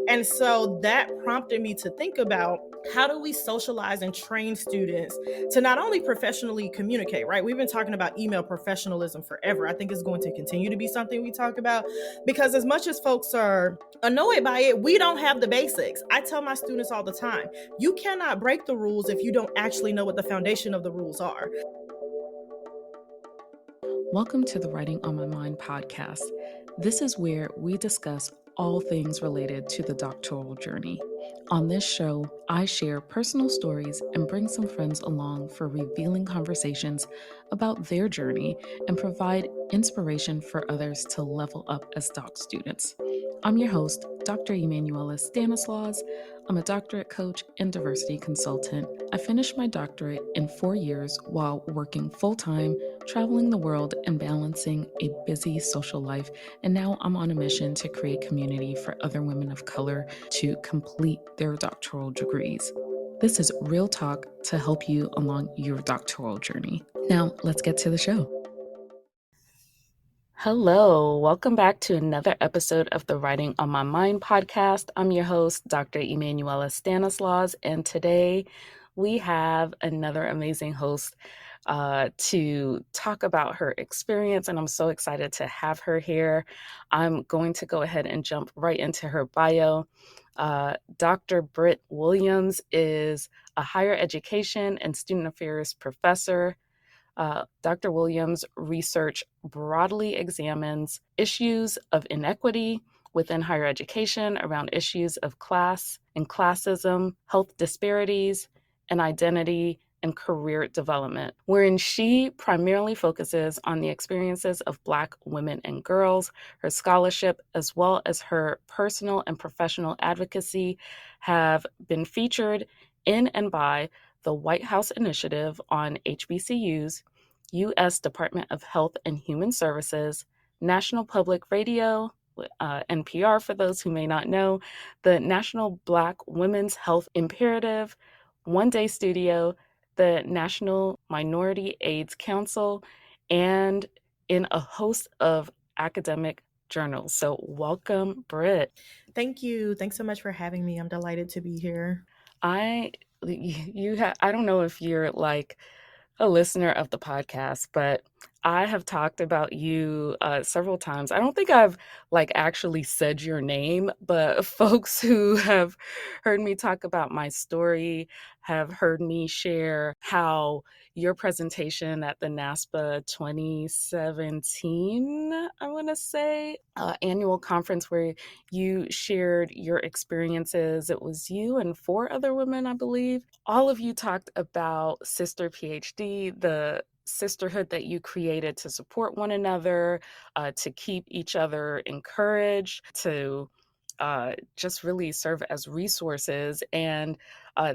And so that prompted me to think about, how do we socialize and train students to not only professionally communicate, right? We've been talking about email professionalism forever. I think it's going to continue to be something we talk about, because as much as folks are annoyed by it, we don't have the basics. I tell my students all the time, you cannot break the rules if you don't actually know what the foundation of the rules are. Welcome to the Writing on My Mind podcast. This is where we discuss all things related to the doctoral journey. On this show, I share personal stories and bring some friends along for revealing conversations about their journey and provide inspiration for others to level up as doc students. I'm your host, Dr. Emmanuela Stanislaus. I'm a doctorate coach and diversity consultant. I finished my doctorate in 4 years while working full-time, traveling the world, and balancing a busy social life. And now I'm on a mission to create community for other women of color to complete their doctoral degrees. This is real talk to help you along your doctoral journey. Now, let's get to the show. Hello, welcome back to another episode of the Writing on My Mind podcast. I'm your host, Dr. Emmanuela Stanislaus, and today we have another amazing host to talk about her experience, and I'm so excited to have her here. I'm going to go ahead and jump right into her bio. Dr. Britt Williams is a higher education and student affairs professor. Dr. Williams' research broadly examines issues of inequity within higher education around issues of class and classism, health disparities, and identity and career development, wherein she primarily focuses on the experiences of Black women and girls. Her scholarship, as well as her personal and professional advocacy, have been featured in and by the White House Initiative on HBCUs, U.S. Department of Health and Human Services, National Public Radio, NPR for those who may not know, the National Black Women's Health Imperative, One Day Studio, the National Minority AIDS Council, and in a host of academic journals. So welcome, Britt. Thank you. Thanks so much for having me. I'm delighted to be here. I don't know if you're like a listener of the podcast, but I have talked about you several times. I don't think I've like actually said your name, but folks who have heard me talk about my story have heard me share how your presentation at the NASPA 2017, I want to say, annual conference where you shared your experiences. It was you and 4 other women, I believe. All of you talked about Sister PhD, the sisterhood that you created to support one another, to keep each other encouraged, to just really serve as resources. And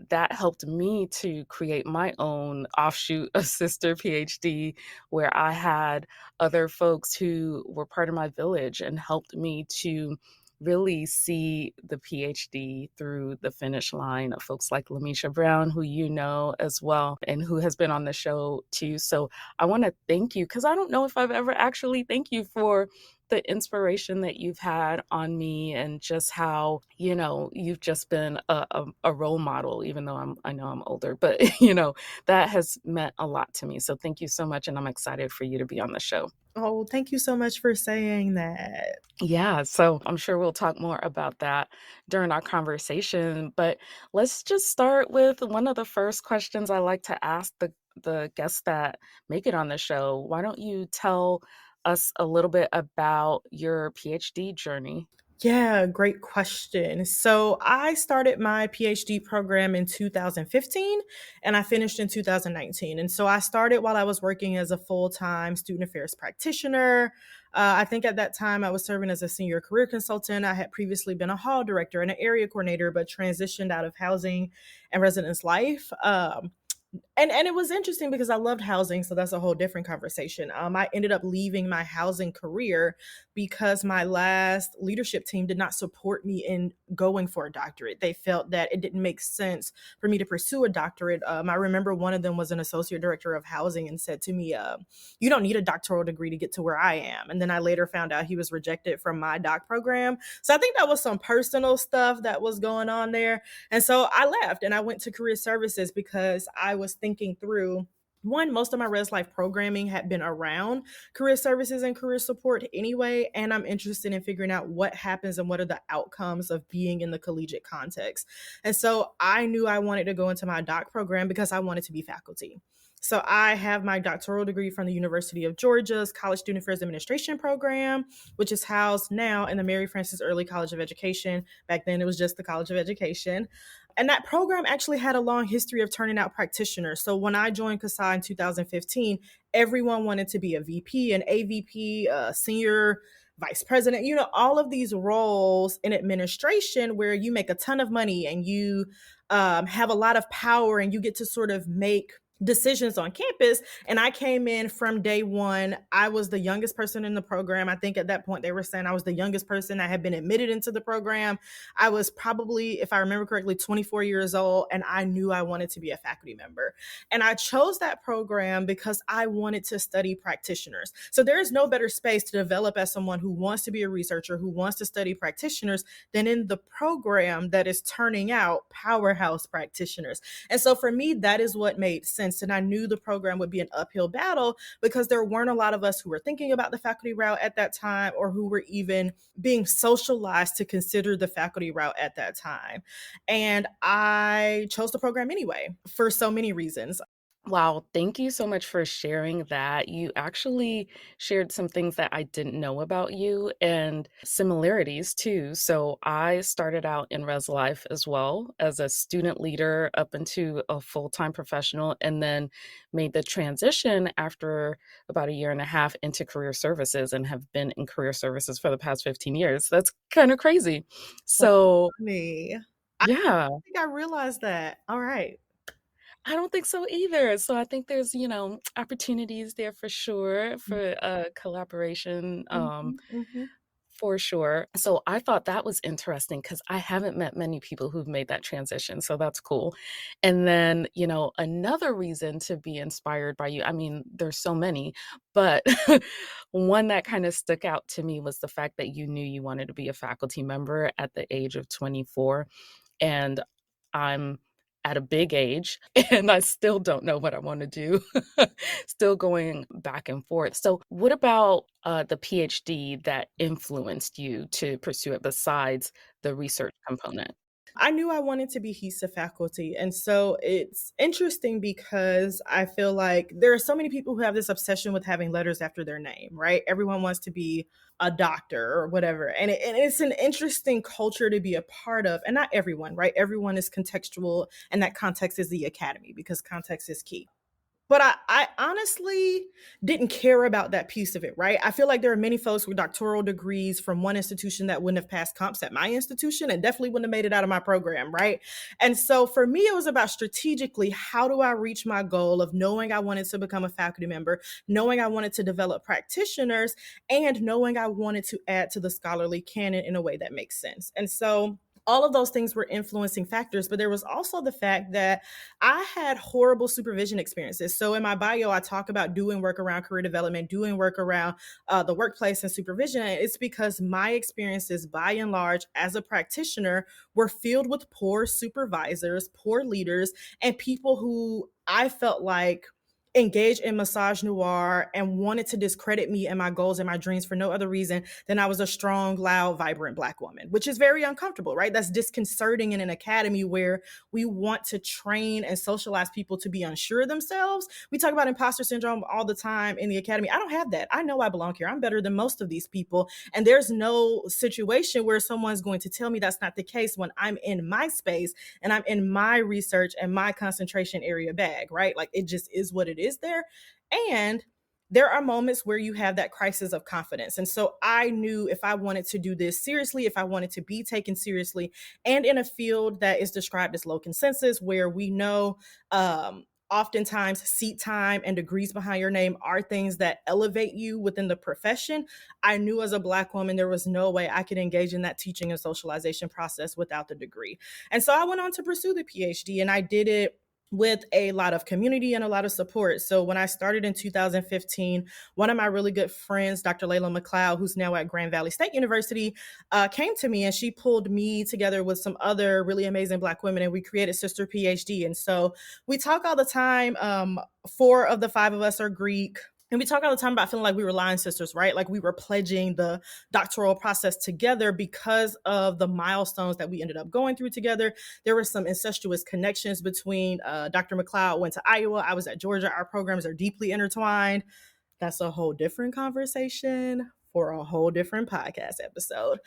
that helped me to create my own offshoot of Sister PhD, where I had other folks who were part of my village and helped me to really see the PhD through the finish line, of folks like Lamisha Brown, who you know as well, and who has been on the show too. So I want to thank you, because I don't know if I've ever actually thanked you for the inspiration that you've had on me, and just how, you know, you've just been a role model, even though I know I'm older, but you know, that has meant a lot to me. So thank you so much. And I'm excited for you to be on the show. Oh, thank you so much for saying that. Yeah, so I'm sure we'll talk more about that during our conversation, but let's just start with one of the first questions I like to ask the guests that make it on the show. Why don't you tell us a little bit about your PhD journey? Yeah, great question. So I started my PhD program in 2015 and I finished in 2019. And so I started while I was working as a full-time student affairs practitioner. I think at that time I was serving as a senior career consultant. I had previously been a hall director and an area coordinator, but transitioned out of housing and residence life. And it was interesting because I loved housing, so that's a whole different conversation. I ended up leaving my housing career because my last leadership team did not support me in going for a doctorate. They felt that it didn't make sense for me to pursue a doctorate. I remember one of them was an associate director of housing and said to me, "You don't need a doctoral degree to get to where I am." And then I later found out he was rejected from my doc program. So I think that was some personal stuff that was going on there. And so I left and I went to career services because I was thinking through, one, most of my res life programming had been around career services and career support anyway, and I'm interested in figuring out what happens and what are the outcomes of being in the collegiate context. And so I knew I wanted to go into my doc program because I wanted to be faculty. So I have my doctoral degree from the University of Georgia's College Student Affairs Administration program, which is housed now in the Mary Frances Early College of Education. Back then it was just the College of Education. And that program actually had a long history of turning out practitioners. So when I joined CASA in 2015, everyone wanted to be a VP, an AVP, a senior vice president, all of these roles in administration where you make a ton of money and you have a lot of power and you get to sort of make decisions on campus. And I came in from day one. I was the youngest person in the program. I think at that point they were saying I was the youngest person that had been admitted into the program. I was probably, if I remember correctly, 24 years old, and I knew I wanted to be a faculty member. And I chose that program because I wanted to study practitioners. So there is no better space to develop as someone who wants to be a researcher, who wants to study practitioners, than in the program that is turning out powerhouse practitioners. And so for me, that is what made sense. And I knew the program would be an uphill battle because there weren't a lot of us who were thinking about the faculty route at that time or who were even being socialized to consider the faculty route at that time. And I chose the program anyway for so many reasons. Wow, thank you so much for sharing that. You actually shared some things that I didn't know about you and similarities too. So I started out in res life as well as a student leader up into a full-time professional, and then made the transition after about a year and a half into career services and have been in career services for the past 15 years. That's kind of crazy. That's So, funny. I yeah. think I realized that. All right. I don't think so either. So I think there's, opportunities there for sure for collaboration, Mhm, mhm. for sure. So I thought that was interesting because I haven't met many people who've made that transition. So that's cool. And then, another reason to be inspired by you, I mean, there's so many, but one that kind of stuck out to me was the fact that you knew you wanted to be a faculty member at the age of 24. And I'm at a big age and I still don't know what I want to do. Still going back and forth. So, what about the PhD that influenced you to pursue it besides the research component? I knew I wanted to be HESA faculty. And so it's interesting because I feel like there are so many people who have this obsession with having letters after their name, right? Everyone wants to be a doctor or whatever. And it's an interesting culture to be a part of. And not everyone, right? Everyone is contextual, and that context is the academy because context is key. But I honestly didn't care about that piece of it, right? I feel like there are many folks with doctoral degrees from one institution that wouldn't have passed comps at my institution and definitely wouldn't have made it out of my program, right? And so for me, it was about strategically, how do I reach my goal of knowing I wanted to become a faculty member, knowing I wanted to develop practitioners, and knowing I wanted to add to the scholarly canon in a way that makes sense. And so all of those things were influencing factors, but there was also the fact that I had horrible supervision experiences. So in my bio, I talk about doing work around career development, doing work around the workplace and supervision. And it's because my experiences, by and large, as a practitioner, were filled with poor supervisors, poor leaders, and people who I felt like engaged in massage noir and wanted to discredit me and my goals and my dreams for no other reason than I was a strong, loud, vibrant Black woman, which is very uncomfortable, right? That's disconcerting in an academy where we want to train and socialize people to be unsure of themselves. We talk about imposter syndrome all the time in the academy. I don't have that. I know I belong here. I'm better than most of these people. And there's no situation where someone's going to tell me that's not the case when I'm in my space and I'm in my research and my concentration area bag, right? Like it just is what it is there. And there are moments where you have that crisis of confidence. And so I knew if I wanted to do this seriously, if I wanted to be taken seriously, and in a field that is described as low consensus, where we know oftentimes seat time and degrees behind your name are things that elevate you within the profession. I knew as a Black woman, there was no way I could engage in that teaching and socialization process without the degree. And so I went on to pursue the PhD, and I did it with a lot of community and a lot of support. So when I started in 2015, one of my really good friends, Dr. Layla McLeod, who's now at Grand Valley State University, came to me, and she pulled me together with some other really amazing Black women, and we created Sister PhD. And so we talk all the time. Four of the five of us are Greek. And we talk all the time about feeling like we were line sisters, right? Like we were pledging the doctoral process together because of the milestones that we ended up going through together. There were some incestuous connections between Dr. McLeod went to Iowa. I was at Georgia. Our programs are deeply intertwined. That's a whole different conversation for a whole different podcast episode.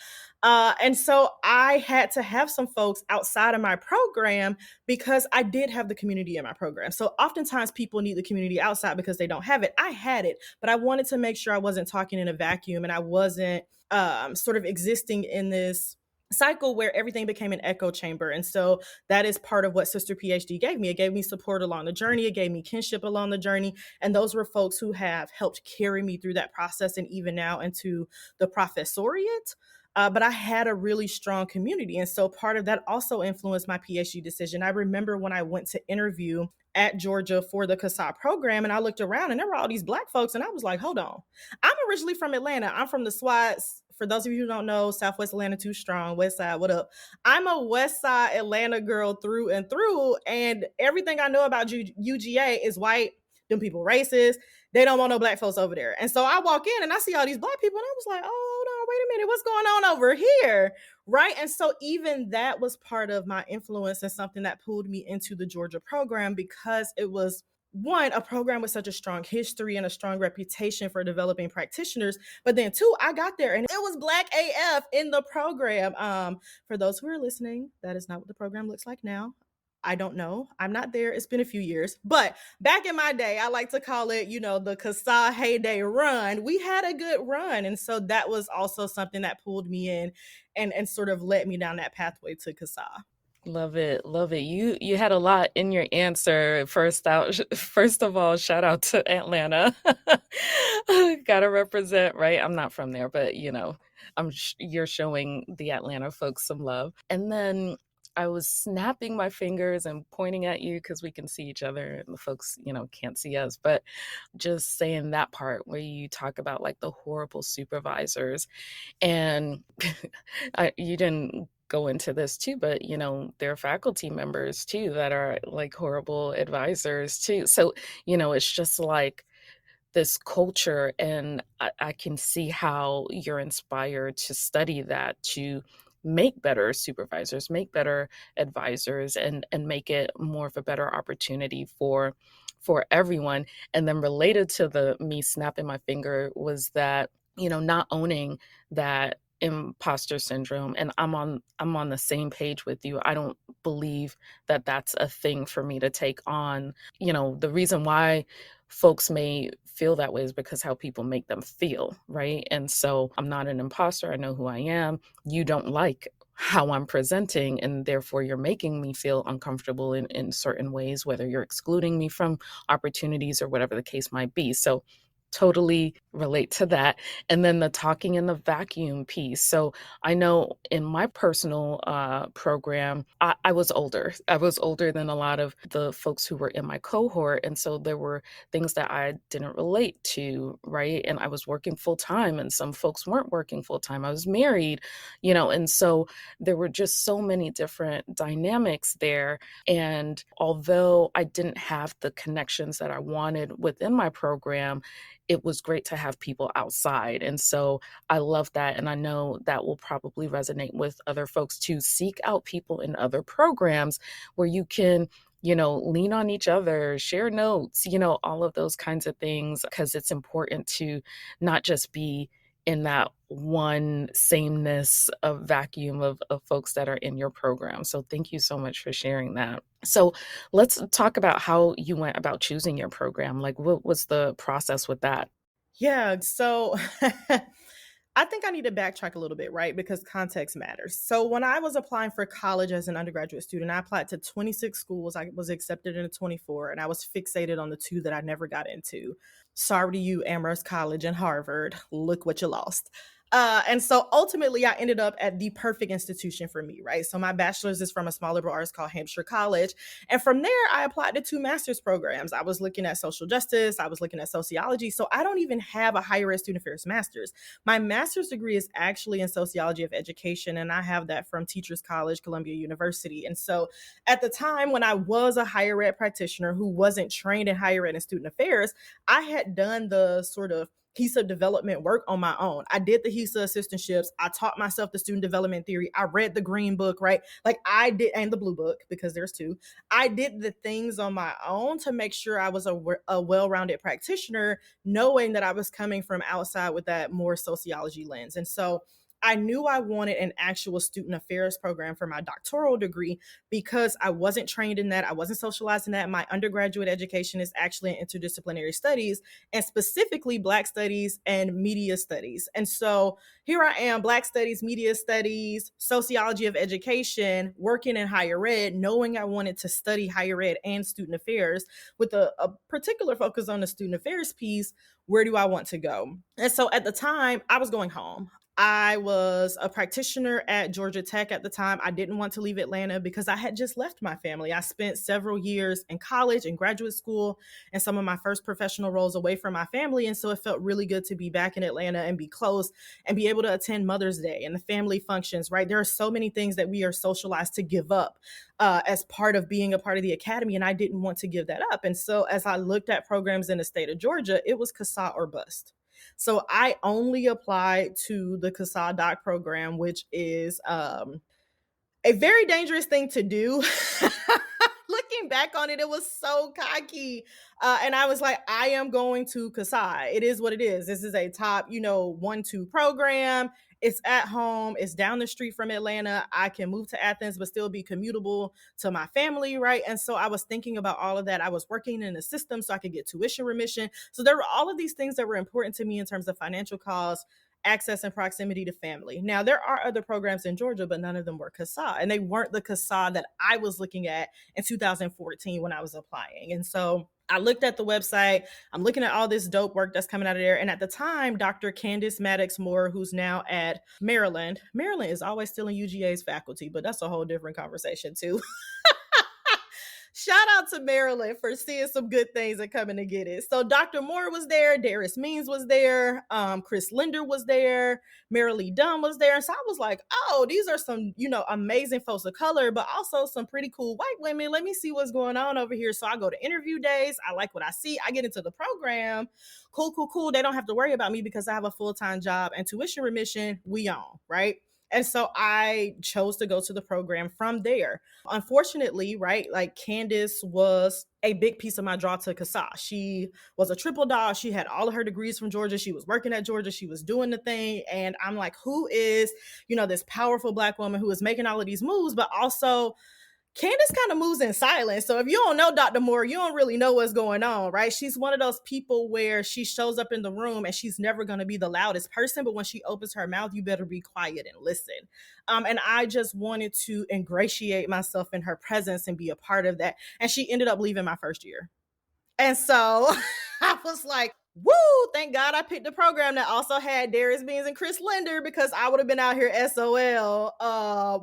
And so I had to have some folks outside of my program because I did have the community in my program. So oftentimes people need the community outside because they don't have it. I had it, but I wanted to make sure I wasn't talking in a vacuum and I wasn't sort of existing in this cycle where everything became an echo chamber. And so that is part of what Sister PhD gave me. It gave me support along the journey. It gave me kinship along the journey. And those were folks who have helped carry me through that process and even now into the professoriate. But I had a really strong community. And so part of that also influenced my PhD decision. I remember when I went to interview at Georgia for the CASA program, and I looked around and there were all these Black folks. And I was like, hold on. I'm originally from Atlanta. I'm from the SWATs. For those of you who don't know, Southwest Atlanta too strong, West Side, what up? I'm a West Side Atlanta girl through and through, and everything I know about UGA is white, them people racist, they don't want no Black folks over there. And so I walk in and I see all these Black people and I was like, oh, hold on, wait a minute, what's going on over here? Right. And so even that was part of my influence and something that pulled me into the Georgia program because it was one, a program with such a strong history and a strong reputation for developing practitioners. But then two, I got there and it was Black AF in the program. For those who are listening, that is not what the program looks like now. I don't know. I'm not there. It's been a few years. But back in my day, I like to call it, the CASA heyday run. We had a good run. And so that was also something that pulled me in and sort of led me down that pathway to CASA. Love it. Love it. You had a lot in your answer. First of all, shout out to Atlanta. Gotta represent, right? I'm not from there, but you're showing the Atlanta folks some love. And then I was snapping my fingers and pointing at you because we can see each other and the folks, can't see us. But just saying that part where you talk about like the horrible supervisors and you didn't go into this too, but there are faculty members too that are like horrible advisors too. So, it's just like this culture, and I can see how you're inspired to study that, to make better supervisors, make better advisors, and make it more of a better opportunity for everyone. And then related to the me snapping my finger was that, not owning that imposter syndrome, and I'm on the same page with you. I don't believe that that's a thing for me to take on. The reason why folks may feel that way is because how people make them feel, right? And so I'm not an imposter. I know who I am. You don't like how I'm presenting, and therefore you're making me feel uncomfortable in certain ways, whether you're excluding me from opportunities or whatever the case might be. So totally relate to that. And then the talking in the vacuum piece. So I know in my personal program, I was older. I was older than a lot of the folks who were in my cohort. And so there were things that I didn't relate to, right? And I was working full time and some folks weren't working full time. I was married, and so there were just so many different dynamics there. And although I didn't have the connections that I wanted within my program, it was great to have people outside. And so I love that. And I know that will probably resonate with other folks to seek out people in other programs where you can, lean on each other, share notes, all of those kinds of things, because it's important to not just be in that one sameness of vacuum of folks that are in your program. So thank you so much for sharing that. So let's talk about how you went about choosing your program. Like, what was the process with that? Yeah. So I think I need to backtrack a little bit, right? Because context matters. So when I was applying for college as an undergraduate student, I applied to 26 schools. I was accepted into 24, and I was fixated on the two that I never got into. Sorry to you, Amherst College and Harvard. Look what you lost. And so ultimately, I ended up at the perfect institution for me, right? So my bachelor's is from a small liberal arts called Hampshire College. And from there, I applied to two master's programs. I was looking at social justice, I was looking at sociology. So I don't even have a higher ed student affairs master's. My master's degree is actually in sociology of education, and I have that from Teachers College, Columbia University. And so at the time when I was a higher ed practitioner who wasn't trained in higher ed and student affairs, I had done the sort of HESA development work on my own. I did the HESA assistantships. I taught myself the student development theory. I read the green book, right? Like I did, and the blue book, because there's two. I did the things on my own to make sure I was a well-rounded practitioner, knowing that I was coming from outside with that more sociology lens. And so I knew I wanted an actual student affairs program for my doctoral degree because I wasn't trained in that. I wasn't socialized in that. My undergraduate education is actually in interdisciplinary studies, and specifically Black studies and media studies. And so here I am, Black studies, media studies, sociology of education, working in higher ed, knowing I wanted to study higher ed and student affairs with a particular focus on the student affairs piece. Where do I want to go? And so at the time, I was going home. I was a practitioner at Georgia Tech at the time. I didn't want to leave Atlanta because I had just left my family. I spent several years in college and graduate school and some of my first professional roles away from my family. And so it felt really good to be back in Atlanta and be close and be able to attend Mother's Day and the family functions, right? There are so many things that we are socialized to give up as part of being a part of the academy. And I didn't want to give that up. And so as I looked at programs in the state of Georgia, it was CASA or bust. So I only applied to the CASA doc program, which is a very dangerous thing to do. Looking back on it, it was so cocky. And I was like, I am going to CASA. It is what it is. This is a top, 1-2 program. It's at home. It's down the street from Atlanta. I can move to Athens, but still be commutable to my family, right? And so I was thinking about all of that. I was working in the system so I could get tuition remission. So there were all of these things that were important to me in terms of financial costs, access and proximity to family. Now, there are other programs in Georgia, but none of them were CASA, and they weren't the CASA that I was looking at in 2014 when I was applying. And so I looked at the website. I'm looking at all this dope work that's coming out of there. And at the time, Dr. Candace Maddox Moore, who's now at Maryland is always still in UGA's faculty, but that's a whole different conversation too. Shout out to Maryland for seeing some good things and coming to get it. So Dr. Moore was there, Darius Means was there, Chris Linder was there, Marilee Dunn was there. And so I was like, oh, these are some, amazing folks of color, but also some pretty cool white women. Let me see what's going on over here. So I go to interview days. I like what I see. I get into the program. Cool. They don't have to worry about me because I have a full-time job and tuition remission. We on, right? And so I chose to go to the program from there. Unfortunately, right, like Candace was a big piece of my draw to CASA. She was a triple dog. She had all of her degrees from Georgia. She was working at Georgia. She was doing the thing. And I'm like, who is, this powerful Black woman who is making all of these moves, but also Candace kind of moves in silence. So if you don't know Dr. Moore, you don't really know what's going on, right? She's one of those people where she shows up in the room and she's never going to be the loudest person, but when she opens her mouth, you better be quiet and listen. And I just wanted to ingratiate myself in her presence and be a part of that. And she ended up leaving my first year. And so I was like, woo, thank God I picked a program that also had Darius Beans and Chris Linder, because I would have been out here SOL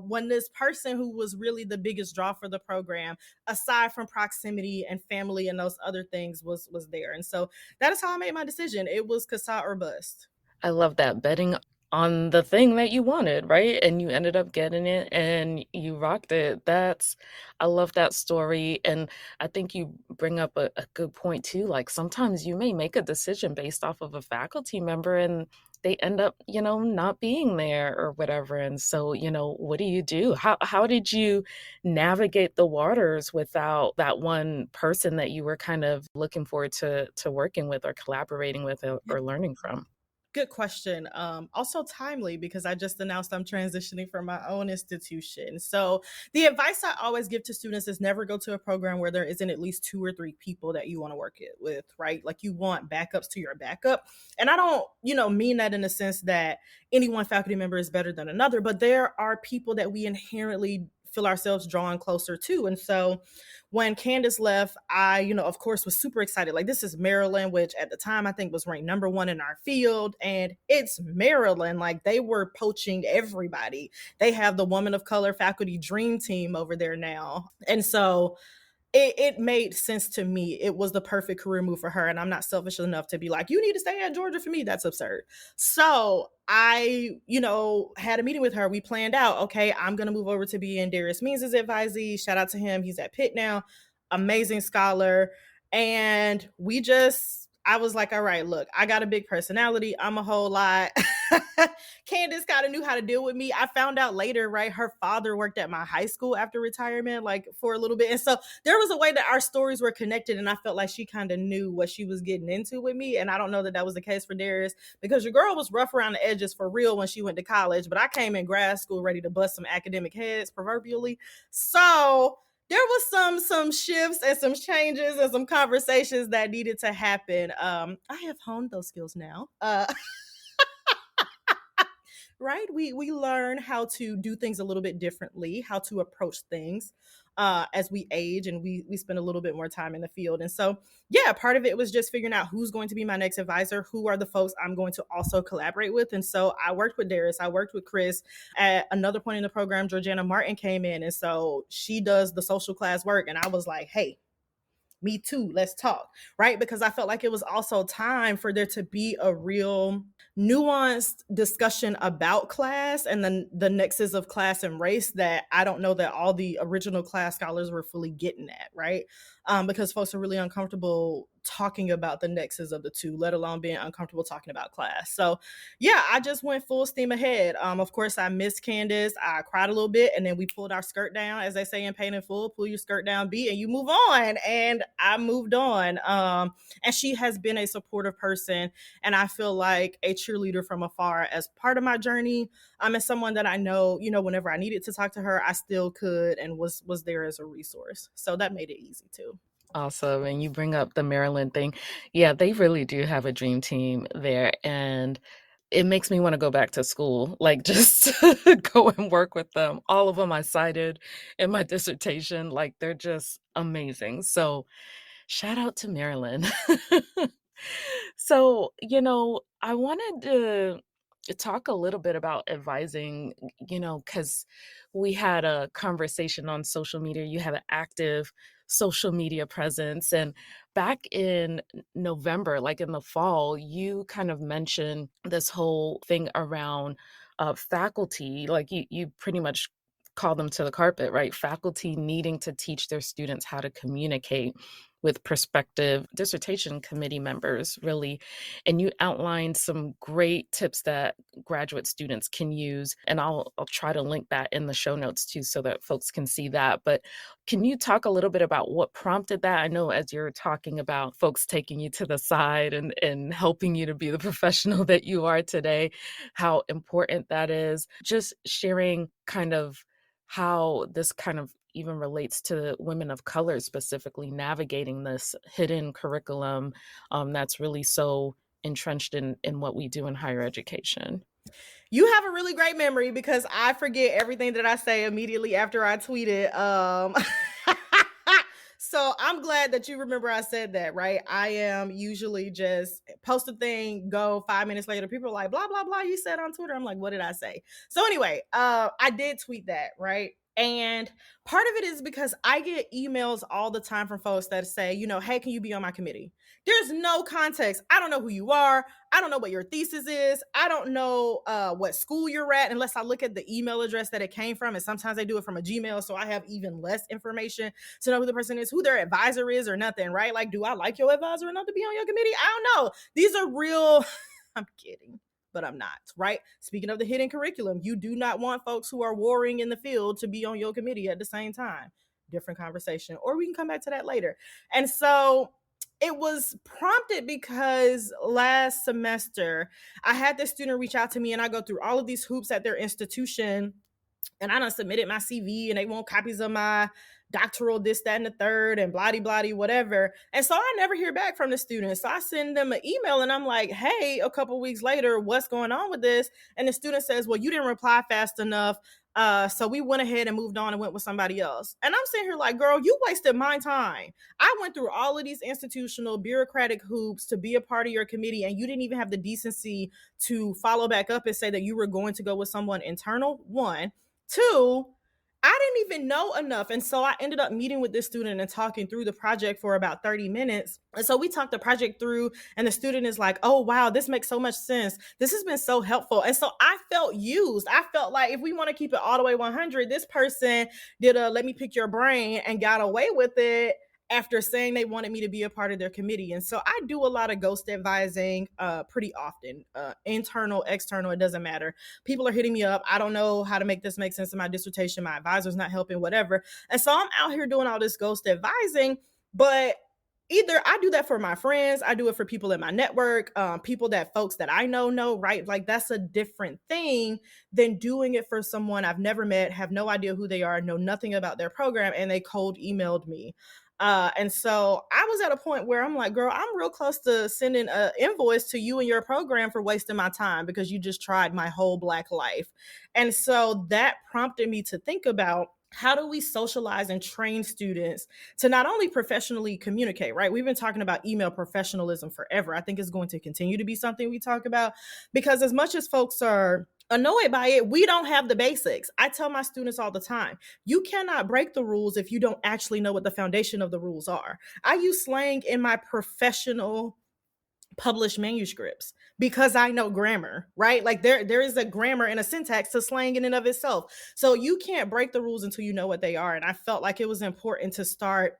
when this person who was really the biggest draw for the program, aside from proximity and family and those other things, was there. And so that is how I made my decision. It was CASA or bust. I love that, betting on the thing that you wanted, right? And you ended up getting it and you rocked it. I love that story. And I think you bring up a good point too. Like sometimes you may make a decision based off of a faculty member and they end up, not being there or whatever. And so, what do you do? How did you navigate the waters without that one person that you were kind of looking forward to working with or collaborating with or learning from? Good question. Also timely because I just announced I'm transitioning from my own institution. So the advice I always give to students is never go to a program where there isn't at least 2 or 3 people that you want to work it with, right? Like you want backups to your backup. And I don't, mean that in the sense that any one faculty member is better than another, but there are people that we inherently feel ourselves drawn closer to. And so when Candace left, I, of course, was super excited. Like, this is Maryland, which at the time I think was ranked number one in our field. And it's Maryland. Like, they were poaching everybody. They have the Woman of Color Faculty Dream Team over there now. And so it made sense to me. It was the perfect career move for her. And I'm not selfish enough to be like, you need to stay at Georgia for me. That's absurd. So I, had a meeting with her. We planned out, okay, I'm going to move over to be in Darius Means' advisee. Shout out to him. He's at Pitt now. Amazing scholar. And I was like, all right, look, I got a big personality. I'm a whole lot. Candace kind of knew how to deal with me. I found out later, right? Her father worked at my high school after retirement, like for a little bit. And so there was a way that our stories were connected. And I felt like she kind of knew what she was getting into with me. And I don't know that that was the case for Darius because your girl was rough around the edges for real when she went to college. But I came in grad school ready to bust some academic heads, proverbially. So there was some shifts and some changes and some conversations that needed to happen. I have honed those skills now. Right? We learn how to do things a little bit differently, how to approach things as we age and we spend a little bit more time in the field. And so, yeah, part of it was just figuring out who's going to be my next advisor, who are the folks I'm going to also collaborate with. And so I worked with Darius, I worked with Chris. At another point in the program, Georgiana Martin came in. And so she does the social class work. And I was like, hey, me too, let's talk, right? Because I felt like it was also time for there to be a real nuanced discussion about class and then the nexus of class and race that I don't know that all the original class scholars were fully getting at, right? Because folks are really uncomfortable talking about the nexus of the two, let alone being uncomfortable talking about class. So yeah, I just went full steam ahead. Of course, I missed Candace. I cried a little bit, and then we pulled our skirt down, as they say in Paid in Full, pull your skirt down, B, and you move on. And I moved on. And she has been a supportive person, and I feel like a cheerleader from afar as part of my journey. As someone that I know, whenever I needed to talk to her, I still could and was there as a resource. So that made it easy too. Awesome. And you bring up the Maryland thing. Yeah, they really do have a dream team there. And it makes me want to go back to school, like just go and work with them. All of them I cited in my dissertation. Like they're just amazing. So shout out to Maryland. So, I wanted to talk a little bit about advising, because we had a conversation on social media. You have an active social media presence. And back in November, like in the fall, you kind of mentioned this whole thing around faculty. Like you pretty much call them to the carpet, right? Faculty needing to teach their students how to communicate with prospective dissertation committee members, really. And you outlined some great tips that graduate students can use. And I'll try to link that in the show notes too, so that folks can see that. But can you talk a little bit about what prompted that? I know as you're talking about folks taking you to the side and helping you to be the professional that you are today, how important that is. Just sharing kind of how this kind of even relates to women of color specifically navigating this hidden curriculum that's really so entrenched in what we do in higher education. You have a really great memory because I forget everything that I say immediately after I tweet it. So I'm glad that you remember I said that, right? I am usually just post a thing, go 5 minutes later, people are like, blah, blah, blah, you said on Twitter. I'm like, what did I say? So anyway, I did tweet that, right? And part of it is because I get emails all the time from folks that say, hey, can you be on my committee? There's no context. I don't know who you are. I don't know what your thesis is. I don't know what school you're at unless I look at the email address that it came from. And sometimes they do it from a Gmail. So I have even less information to know who the person is, who their advisor is or nothing, right? Like, do I like your advisor enough to be on your committee? I don't know. These are real. I'm kidding, but I'm not, right? Speaking of the hidden curriculum, you do not want folks who are warring in the field to be on your committee at the same time. Different conversation, or we can come back to that later. And so It was prompted because last semester I had this student reach out to me, and I go through all of these hoops at their institution, and I done submitted my CV and they want copies of my doctoral, this, that, and the third, and bloody, bloody, whatever. And so I never hear back from the students. So I send them an email and I'm like, hey, a couple weeks later, what's going on with this? And the student says, well, you didn't reply fast enough. So we went ahead and moved on and went with somebody else. And I'm sitting here like, girl, you wasted my time. I went through all of these institutional bureaucratic hoops to be a part of your committee, and you didn't even have the decency to follow back up and say that you were going to go with someone internal. One. Two, I didn't even know enough. And so I ended up meeting with this student and talking through the project for about 30 minutes. And so we talked the project through, and the student is like, oh, wow, this makes so much sense. This has been so helpful. And so I felt used. I felt like if we want to keep it all the way 100, this person did a let me pick your brain and got away with it after saying they wanted me to be a part of their committee. And so I do a lot of ghost advising pretty often, internal, external, it doesn't matter. People are hitting me up. I don't know how to make this make sense in my dissertation. My advisor's not helping, whatever. And so I'm out here doing all this ghost advising, but either I do that for my friends, I do it for people in my network, people that folks that I know, right? Like that's a different thing than doing it for someone I've never met, have no idea who they are, know nothing about their program, and they cold emailed me. And so I was at a point where I'm like, girl, I'm real close to sending an invoice to you and your program for wasting my time because you just tried my whole Black life. And so that prompted me to think about, how do we socialize and train students to not only professionally communicate, right? We've been talking about email professionalism forever. I think it's going to continue to be something we talk about because as much as folks are annoyed by it, we don't have the basics. I tell my students all the time, you cannot break the rules if you don't actually know what the foundation of the rules are. I use slang in my professional published manuscripts because I know grammar, right? Like there is a grammar and a syntax to slang in and of itself. So you can't break the rules until you know what they are. And I felt like it was important to start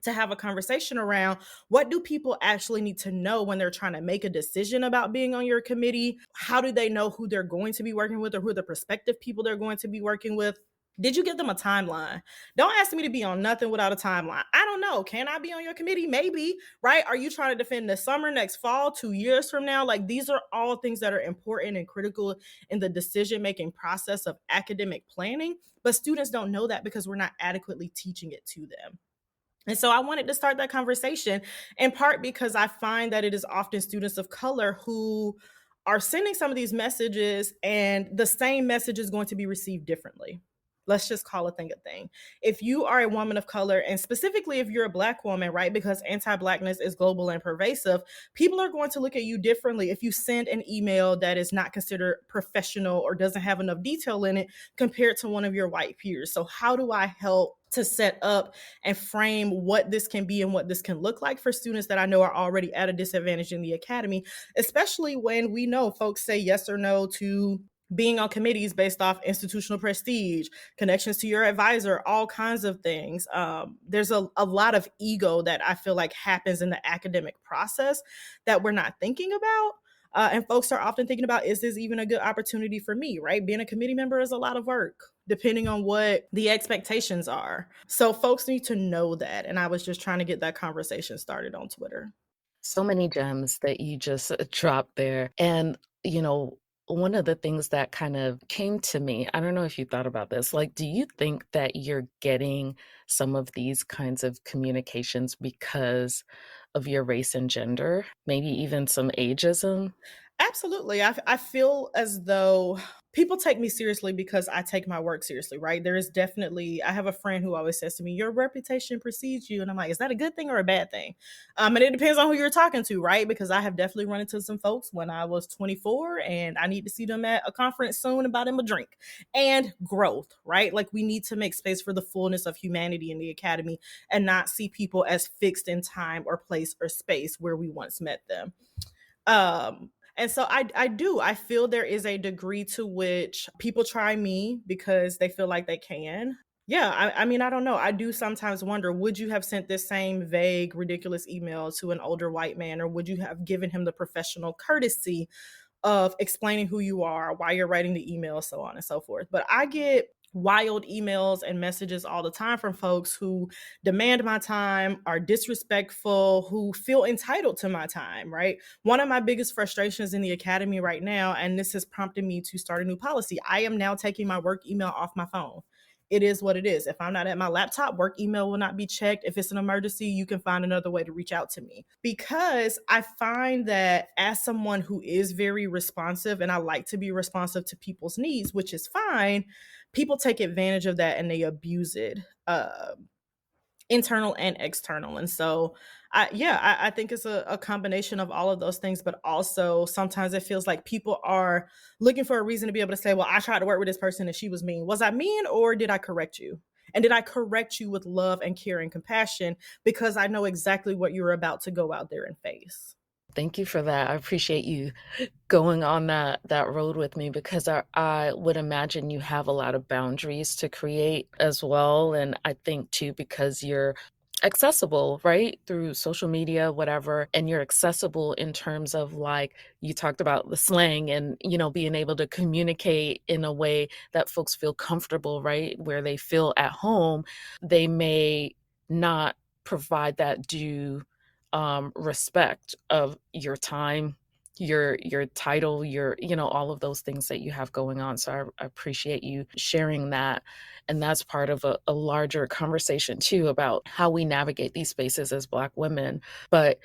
to have a conversation around, what do people actually need to know when they're trying to make a decision about being on your committee? How do they know who they're going to be working with or who the prospective people they're going to be working with? Did you give them a timeline? Don't ask me to be on nothing without a timeline. I don't know. Can I be on your committee? Maybe, right? Are you trying to defend this summer, next fall, 2 years from now? Like these are all things that are important and critical in the decision-making process of academic planning. But students don't know that because we're not adequately teaching it to them. And so I wanted to start that conversation in part because I find that it is often students of color who are sending some of these messages, and the same message is going to be received differently. Let's just call a thing a thing. If you are a woman of color, and specifically if you're a Black woman, right, because anti-Blackness is global and pervasive, people are going to look at you differently if you send an email that is not considered professional or doesn't have enough detail in it compared to one of your white peers. So how do I help to set up and frame what this can be and what this can look like for students that I know are already at a disadvantage in the academy, especially when we know folks say yes or no to being on committees based off institutional prestige, connections to your advisor, all kinds of things. There's a lot of ego that I feel like happens in the academic process that we're not thinking about. And folks are often thinking about, is this even a good opportunity for me, right? Being a committee member is a lot of work, depending on what the expectations are. So folks need to know that. And I was just trying to get that conversation started on Twitter. So many gems that you just dropped there. And, one of the things that kind of came to me, I don't know if you thought about this, like, do you think that you're getting some of these kinds of communications because of your race and gender, maybe even some ageism? Absolutely. I feel as though people take me seriously because I take my work seriously, right? There is definitely, I have a friend who always says to me, your reputation precedes you. And I'm like, is that a good thing or a bad thing? And it depends on who you're talking to, right? Because I have definitely run into some folks when I was 24 and I need to see them at a conference soon and buy them a drink. And growth, right? Like we need to make space for the fullness of humanity in the academy and not see people as fixed in time or place or space where we once met them. And so I feel there is a degree to which people try me because they feel like they can. Yeah, I mean, I don't know. I do sometimes wonder, would you have sent this same vague, ridiculous email to an older white man, or would you have given him the professional courtesy of explaining who you are, why you're writing the email, so on and so forth. But I get wild emails and messages all the time from folks who demand my time, are disrespectful, who feel entitled to my time, right? One of my biggest frustrations in the academy right now, and this has prompted me to start a new policy, I am now taking my work email off my phone. It is what it is. If I'm not at my laptop, work email will not be checked. If it's an emergency, you can find another way to reach out to me. Because I find that as someone who is very responsive and I like to be responsive to people's needs, which is fine, people take advantage of that and they abuse it, internal and external. And so I think it's a combination of all of those things, but also sometimes it feels like people are looking for a reason to be able to say, well, I tried to work with this person and she was mean. Was I mean, or did I correct you? And did I correct you with love and care and compassion, because I know exactly what you're about to go out there and face? Thank you for that. I appreciate you going on that road with me, because I would imagine you have a lot of boundaries to create as well. And I think too, because you're accessible, right? Through social media, whatever. And you're accessible in terms of, like, you talked about the slang and, being able to communicate in a way that folks feel comfortable, right? Where they feel at home. They may not provide that due respect of your time, your title, your all of those things that you have going on. So I appreciate you sharing that. And that's part of a larger conversation too, about how we navigate these spaces as Black women. But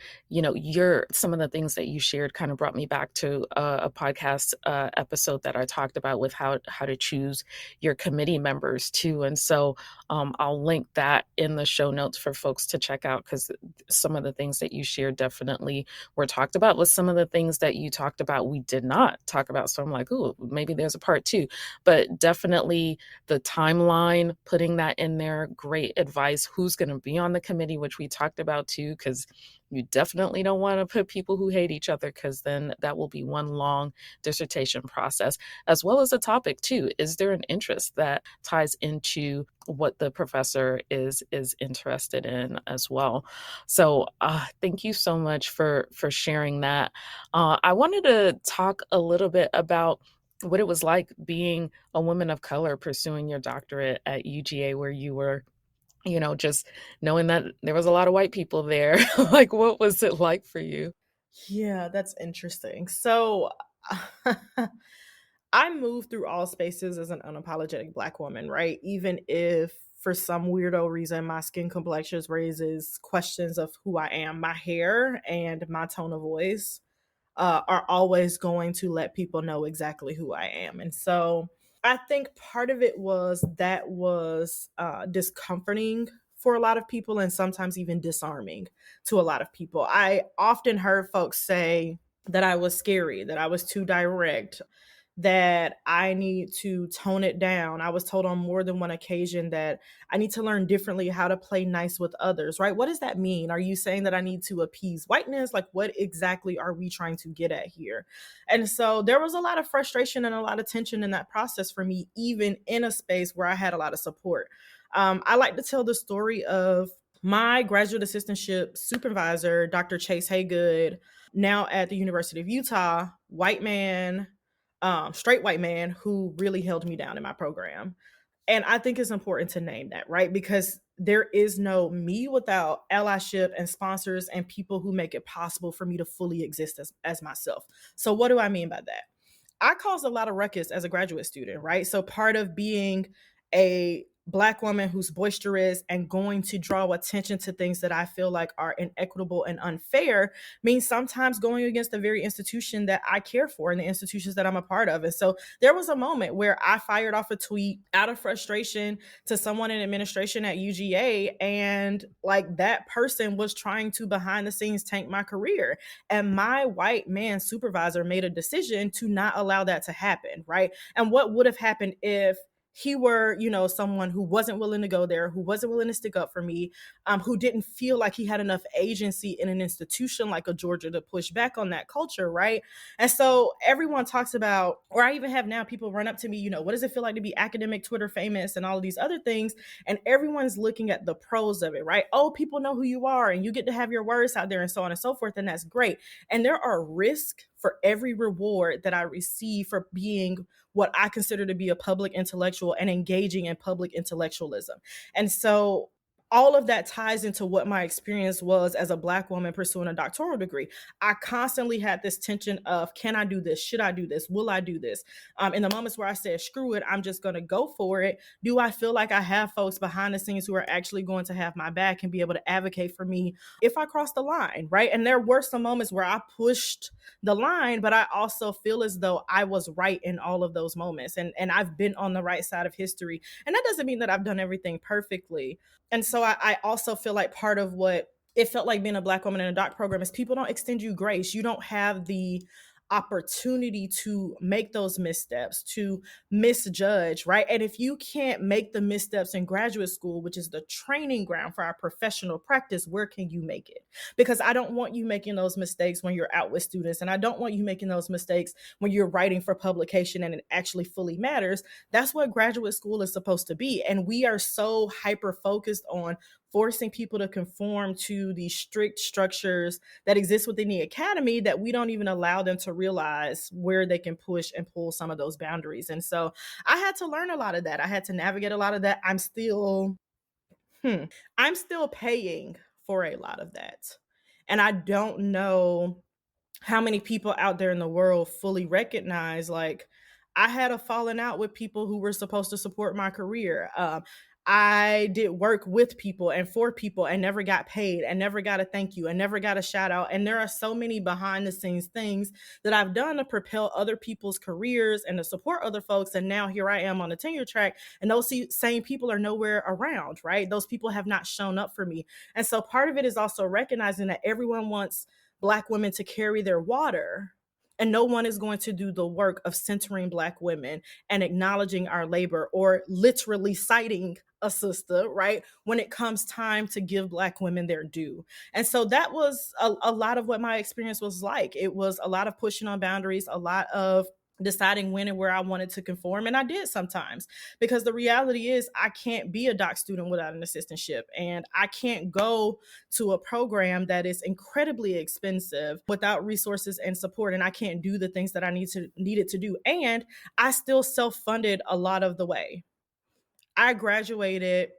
some of the things that you shared kind of brought me back to a podcast episode that I talked about with how to choose your committee members too. And so I'll link that in the show notes for folks to check out, because some of the things that you shared definitely were talked about. With some of the things that you talked about, we did not talk about. So I'm like, oh, maybe there's a part two. But definitely the timeline, putting that in there, great advice. Who's going to be on the committee, which we talked about too, because you definitely don't want to put people who hate each other, because then that will be one long dissertation process, as well as a topic too. Is there an interest that ties into what the professor is interested in as well? So thank you so much for sharing that. I wanted to talk a little bit about what it was like being a woman of color pursuing your doctorate at UGA, where you were, just knowing that there was a lot of white people there. Like, what was it like for you? Yeah, that's interesting. So I moved through all spaces as an unapologetic Black woman, right? Even if for some weirdo reason my skin complexion raises questions of who I am, my hair and my tone of voice are always going to let people know exactly who I am. And so I think part of it was discomforting for a lot of people, and sometimes even disarming to a lot of people. I often heard folks say that I was scary, that I was too direct, that I need to tone it down. I was told on more than one occasion that I need to learn differently how to play nice with others, right? What does that mean? Are you saying that I need to appease whiteness? Like, what exactly are we trying to get at here? And so there was a lot of frustration and a lot of tension in that process for me, even in a space where I had a lot of support. I like to tell the story of my graduate assistantship supervisor, Dr. Chase Haygood, now at the University of Utah, white man, straight white man who really held me down in my program. And I think it's important to name that, right? Because there is no me without allyship and sponsors and people who make it possible for me to fully exist as myself. So, what do I mean by that? I caused a lot of ruckus as a graduate student, right? So part of being a Black woman who's boisterous and going to draw attention to things that I feel like are inequitable and unfair means sometimes going against the very institution that I care for and the institutions that I'm a part of. And so there was a moment where I fired off a tweet out of frustration to someone in administration at UGA, and like that person was trying to behind the scenes tank my career. And my white man supervisor made a decision to not allow that to happen, right? And what would have happened if he were, someone who wasn't willing to go there, who wasn't willing to stick up for me, who didn't feel like he had enough agency in an institution like a Georgia to push back on that culture, right? And so everyone talks about, or I even have now people run up to me, what does it feel like to be academic Twitter famous and all of these other things? And everyone's looking at the pros of it, right? Oh, people know who you are and you get to have your words out there and so on and so forth. And that's great. And there are risks for every reward that I receive for being what I consider to be a public intellectual and engaging in public intellectualism. And so all of that ties into what my experience was as a Black woman pursuing a doctoral degree. I constantly had this tension of, can I do this? Should I do this? Will I do this? In the moments where I said, screw it, I'm just going to go for it, do I feel like I have folks behind the scenes who are actually going to have my back and be able to advocate for me if I cross the line, right? And there were some moments where I pushed the line, but I also feel as though I was right in all of those moments. And I've been on the right side of history. And that doesn't mean that I've done everything perfectly. And so I also feel like part of what it felt like being a Black woman in a doc program is people don't extend you grace. You don't have the opportunity to make those missteps, to misjudge, right? And if you can't make the missteps in graduate school, which is the training ground for our professional practice, where can you make it? Because I don't want you making those mistakes when you're out with students, and I don't want you making those mistakes when you're writing for publication and it actually fully matters. That's what graduate school is supposed to be. And we are so hyper focused on forcing people to conform to the strict structures that exist within the academy that we don't even allow them to realize where they can push and pull some of those boundaries. And so I had to learn a lot of that. I had to navigate a lot of that. I'm still paying for a lot of that. And I don't know how many people out there in the world fully recognize, like, I had a falling out with people who were supposed to support my career. I did work with people and for people and never got paid and never got a thank you and never got a shout out. And there are so many behind the scenes things that I've done to propel other people's careers and to support other folks. And now here I am on the tenure track, and those same people are nowhere around, right? Those people have not shown up for me. And so part of it is also recognizing that everyone wants Black women to carry their water, and no one is going to do the work of centering Black women and acknowledging our labor, or literally citing a sister, right, when it comes time to give Black women their due. And so that was a lot of what my experience was like. It was a lot of pushing on boundaries, a lot of deciding when and where I wanted to conform. And I did sometimes, because the reality is I can't be a doc student without an assistantship. And I can't go to a program that is incredibly expensive without resources and support. And I can't do the things that I needed to do. And I still self-funded a lot of the way. I graduated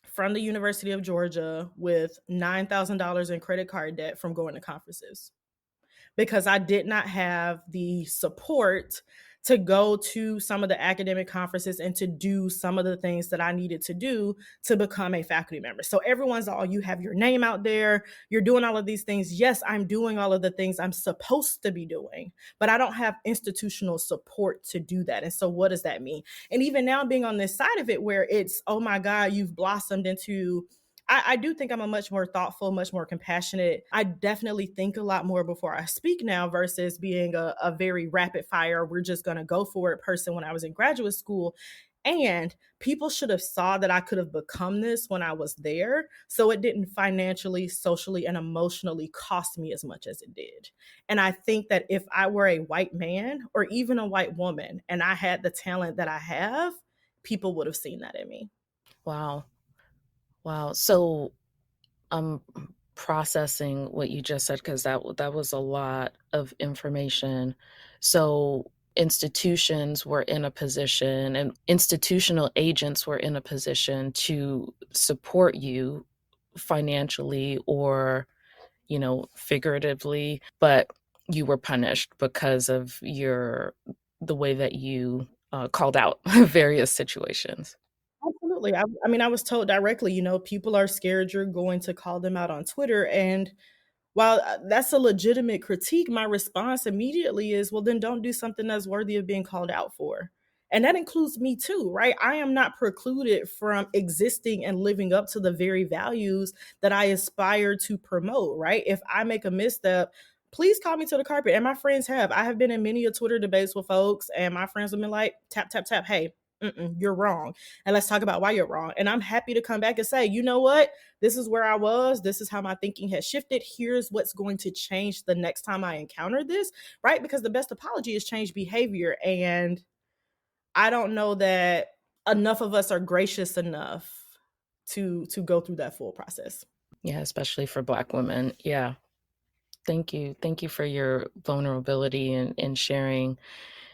from the University of Georgia with $9,000 in credit card debt from going to conferences, because I did not have the support to go to some of the academic conferences and to do some of the things that I needed to do to become a faculty member. So everyone's all, you have your name out there, you're doing all of these things. Yes, I'm doing all of the things I'm supposed to be doing, but I don't have institutional support to do that. And so what does that mean? And even now, being on this side of it, where it's, oh my God, you've blossomed into, I do think I'm a much more thoughtful, much more compassionate. I definitely think a lot more before I speak now versus being a very rapid fire, we're just going to go for it person when I was in graduate school. And people should have saw that I could have become this when I was there, so it didn't financially, socially, and emotionally cost me as much as it did. And I think that if I were a white man or even a white woman and I had the talent that I have, people would have seen that in me. Wow. Wow. So I'm processing what you just said, because that was a lot of information. So institutions were in a position, and institutional agents were in a position to support you financially or, figuratively, but you were punished because of the way that you called out various situations. Absolutely. I mean, I was told directly, people are scared you're going to call them out on Twitter. And while that's a legitimate critique, my response immediately is, well, then don't do something that's worthy of being called out for. And that includes me too, right? I am not precluded from existing and living up to the very values that I aspire to promote, right? If I make a misstep, please call me to the carpet. And my friends have. I have been in many a Twitter debates with folks, and my friends have been like, tap, tap, tap, hey, you're wrong. And let's talk about why you're wrong. And I'm happy to come back and say, you know what? This is where I was. This is how my thinking has shifted. Here's what's going to change the next time I encounter this, right? Because the best apology is change behavior. And I don't know that enough of us are gracious enough to go through that full process. Yeah, especially for Black women. Yeah. Thank you. Thank you for your vulnerability and sharing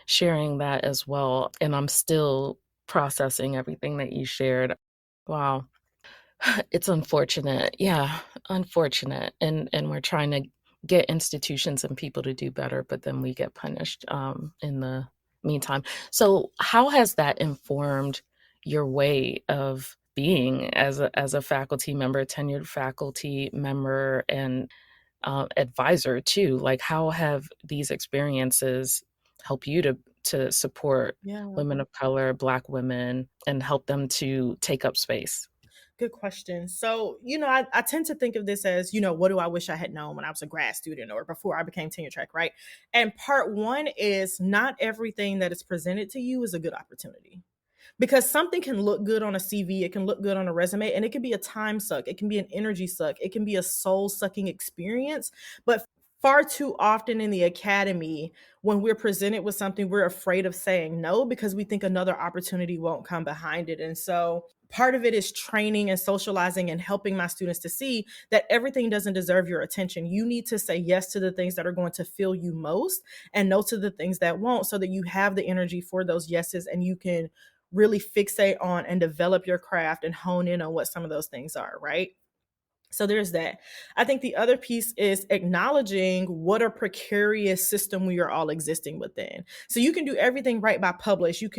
that as well. And I'm still processing everything that you shared. Wow. It's unfortunate. Yeah, unfortunate. And we're trying to get institutions and people to do better, but then we get punished in the meantime. So how has that informed your way of being as a faculty member, tenured faculty member, and advisor too? Like, how have these experiences helped you to support Yeah. women of color, Black women, and help them to take up space? Good question. So, I tend to think of this as, what do I wish I had known when I was a grad student or before I became tenure track, right? And part one is not everything that is presented to you is a good opportunity because something can look good on a CV, it can look good on a resume, and it can be a time suck, it can be an energy suck, it can be a soul sucking experience. But far too often in the academy, when we're presented with something, we're afraid of saying no because we think another opportunity won't come behind it. And so part of it is training and socializing and helping my students to see that everything doesn't deserve your attention. You need to say yes to the things that are going to fill you most and no to the things that won't, so that you have the energy for those yeses and you can really fixate on and develop your craft and hone in on what some of those things are, right? So there's that. I think the other piece is acknowledging what a precarious system we are all existing within. So you can do everything right by publishing,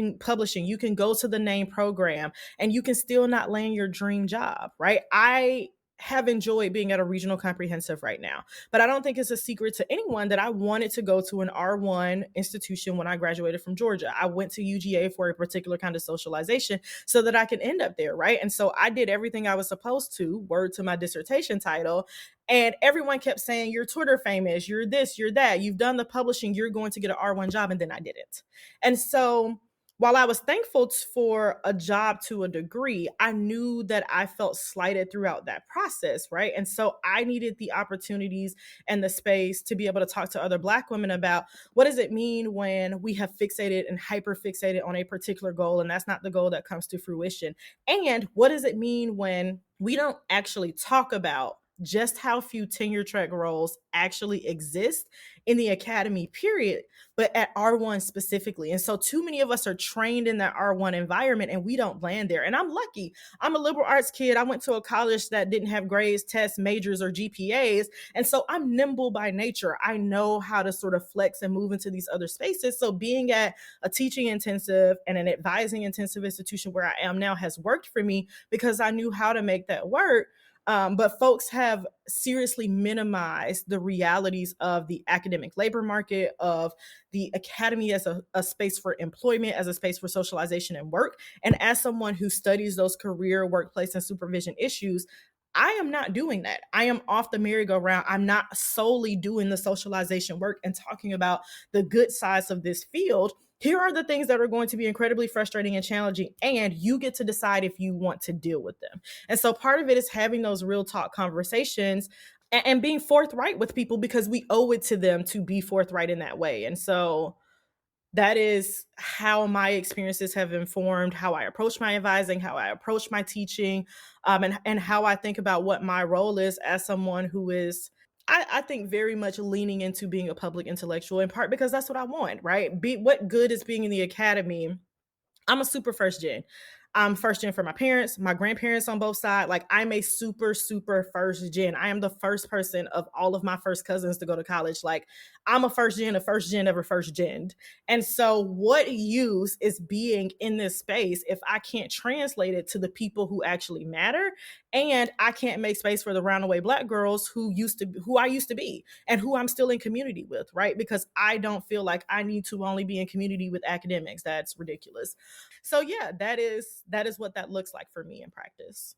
you can go to the name program, and you can still not land your dream job, right? I have enjoyed being at a regional comprehensive right now, but I don't think it's a secret to anyone that I wanted to go to an R1 institution when I graduated from Georgia. I went to UGA for a particular kind of socialization so that I could end up there, right? And so I did everything I was supposed to, word to my dissertation title. And everyone kept saying, you're Twitter famous, you're this, you're that, you've done the publishing, you're going to get an R1 job. And then I didn't. And so while I was thankful for a job to a degree, I knew that I felt slighted throughout that process, right? And so I needed the opportunities and the space to be able to talk to other Black women about what does it mean when we have fixated and hyper fixated on a particular goal and that's not the goal that comes to fruition? And what does it mean when we don't actually talk about just how few tenure track roles actually exist in the academy, period, but at R1 specifically? And so too many of us are trained in that R1 environment and we don't land there. And I'm lucky. I'm a liberal arts kid. I went to a college that didn't have grades, tests, majors, or GPAs. And so I'm nimble by nature. I know how to sort of flex and move into these other spaces. So being at a teaching intensive and an advising intensive institution where I am now has worked for me because I knew how to make that work. But folks have seriously minimized the realities of the academic labor market, of the academy as a space for employment, as a space for socialization and work. And as someone who studies those career, workplace, and supervision issues, I am not doing that. I am off the merry-go-round. I'm not solely doing the socialization work and talking about the good sides of this field. Here are the things that are going to be incredibly frustrating and challenging, and you get to decide if you want to deal with them. And so part of it is having those real talk conversations and being forthright with people because we owe it to them to be forthright in that way. And so that is how my experiences have informed how I approach my advising, how I approach my teaching, and how I think about what my role is as someone who is, I think, very much leaning into being a public intellectual, in part because that's what I want, right? What good is being in the academy? I'm a super first gen. I'm first gen for my parents, my grandparents on both sides. Like, I'm a super, super first gen. I am the first person of all of my first cousins to go to college. Like, I'm a first gen ever first gen. And so what use is being in this space if I can't translate it to the people who actually matter? And I can't make space for the roundaway Black girls who I used to be and who I'm still in community with, right? Because I don't feel like I need to only be in community with academics. That's ridiculous. So yeah, that is what that looks like for me in practice.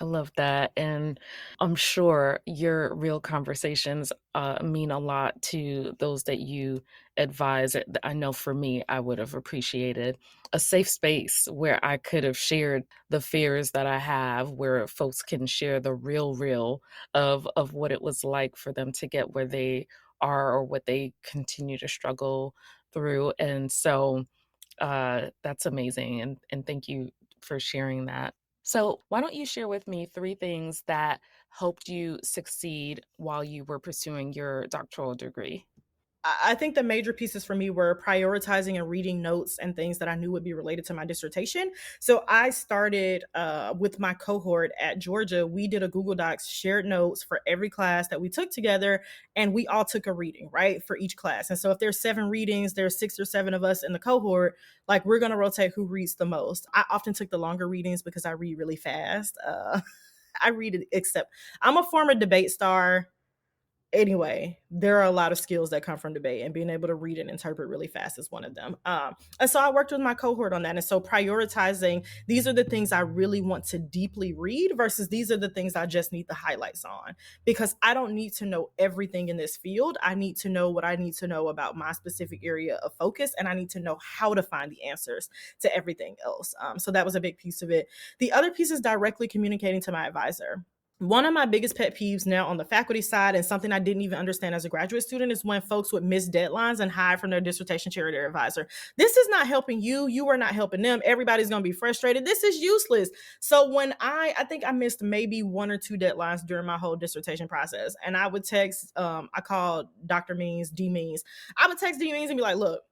I love that. And I'm sure your real conversations mean a lot to those that you advise. I know for me, I would have appreciated a safe space where I could have shared the fears that I have, where folks can share the real of what it was like for them to get where they are or what they continue to struggle through. And so that's amazing. And thank you for sharing that. So, why don't you share with me 3 things that helped you succeed while you were pursuing your doctoral degree? I think the major pieces for me were prioritizing and reading notes and things that I knew would be related to my dissertation. So I started with my cohort at Georgia. We did a Google Docs, shared notes for every class that we took together, and we all took a reading, right, for each class. And so if there's 7 readings, there's 6 or 7 of us in the cohort, like we're going to rotate who reads the most. I often took the longer readings because I read really fast. I read it, except I'm a former debate star. Anyway, there are a lot of skills that come from debate, and being able to read and interpret really fast is one of them. And so I worked with my cohort on that. And so prioritizing, these are the things I really want to deeply read versus these are the things I just need the highlights on, because I don't need to know everything in this field. I need to know what I need to know about my specific area of focus, and I need to know how to find the answers to everything else. So that was a big piece of it. The other piece is directly communicating to my advisor. One of my biggest pet peeves now on the faculty side, and something I didn't even understand as a graduate student, is when folks would miss deadlines and hide from their dissertation chair or their advisor. This is not helping you. You are not helping them. Everybody's going to be frustrated. This is useless. So when I think I missed maybe 1 or 2 deadlines during my whole dissertation process, and I would text, I called Dr. Means, D Means. I would text D Means and be like, look,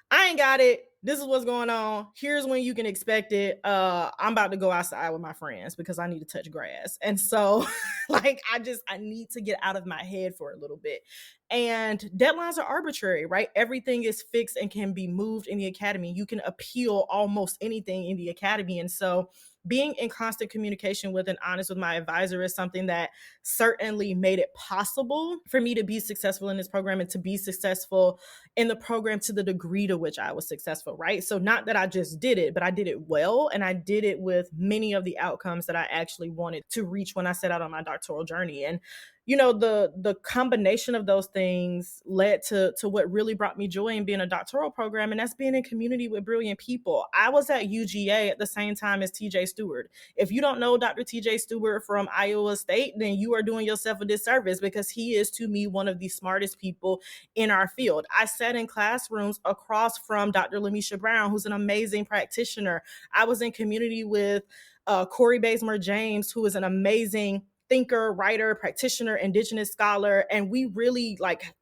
I ain't got it. This is what's going on. Here's when you can expect it. I'm about to go outside with my friends because I need to touch grass. And so like I need to get out of my head for a little bit. And deadlines are arbitrary, right? Everything is fixed and can be moved in the academy. You can appeal almost anything in the academy. And so being in constant communication with and honest with my advisor is something that certainly made it possible for me to be successful in this program and to be successful in the program to the degree to which I was successful, right? So not that I just did it, but I did it well, and I did it with many of the outcomes that I actually wanted to reach when I set out on my doctoral journey. And the combination of those things led to what really brought me joy in being a doctoral program, and that's being in community with brilliant people. I was at UGA at the same time as TJ Stewart. If you don't know Dr. TJ Stewart from Iowa State, then you are doing yourself a disservice, because he is, to me, one of the smartest people in our field. I sat in classrooms across from Dr. Lamisha Brown, who's an amazing practitioner. I was in community with Corey Bazemore James, who is an amazing thinker, writer, practitioner, indigenous scholar. And we really